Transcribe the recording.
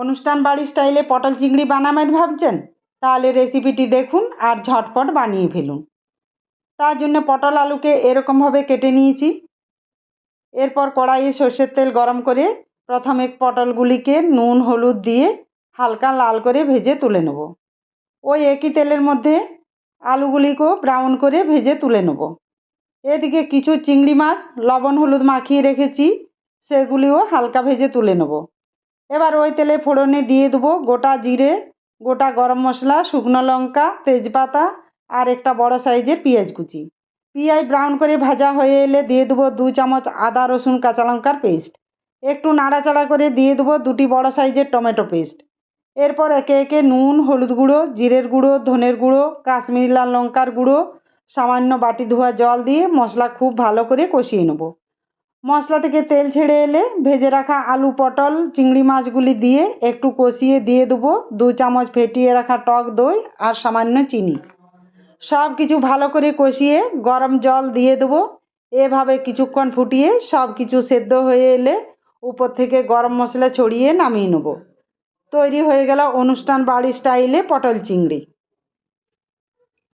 অনুষ্ঠান বাড়ি স্টাইলে পটল চিংড়ি বানাবেন ভাবছেন? তাহলে রেসিপিটি দেখুন আর ঝটপট বানিয়ে ফেলুন। তার জন্য পটল আলুকে এরকমভাবে কেটে নিয়েছি। এরপর কড়াইয়ে সর্ষের তেল গরম করে প্রথমে পটলগুলিকে নুন হলুদ দিয়ে হালকা লাল করে ভেজে তুলে নেব। ওই একই তেলের মধ্যে আলুগুলিকেও ব্রাউন করে ভেজে তুলে নেব। এদিকে কিছু চিংড়ি মাছ লবণ হলুদ মাখিয়ে রেখেছি, সেগুলিও হালকা ভেজে তুলে নেব। এবার ওই তেলে ফোড়নে দিয়ে দেবো গোটা জিরে, গোটা গরম মশলা, শুকনো লঙ্কা, তেজপাতা আর একটা বড় সাইজের পেঁয়াজ কুচি। পেঁয়াজ ব্রাউন করে ভাজা হয়ে এলে দিয়ে দেবো 2 চামচ আদা রসুন কাঁচা লঙ্কার পেস্ট। একটু নাড়াচাড়া করে দিয়ে দেবো 2টি বড় সাইজের টমেটো পেস্ট। এরপর একে একে নুন, হলুদ গুঁড়ো, জিরের গুঁড়ো, ধনের গুঁড়ো, কাশ্মীরি লাল লঙ্কার গুঁড়ো, সামান্য বাটি ধোয়া জল দিয়ে মশলা খুব ভালো করে কষিয়ে নেব। মশলা থেকে তেল ছেড়ে এলে ভেজে রাখা আলু, পটল, চিংড়ি মাছগুলি দিয়ে একটু কষিয়ে দিয়ে দেবো 2 চামচ ফেটিয়ে রাখা টক দই আর সামান্য চিনি। সব কিছু ভালো করে কষিয়ে গরম জল দিয়ে দেবো। এভাবে কিছুক্ষণ ফুটিয়ে সব কিছু সেদ্ধ হয়ে এলে উপর থেকে গরম মশলা ছড়িয়ে নামিয়ে নেব। তৈরি হয়ে গেল অনুষ্ঠান বাড়ি স্টাইলে পটল চিংড়ি।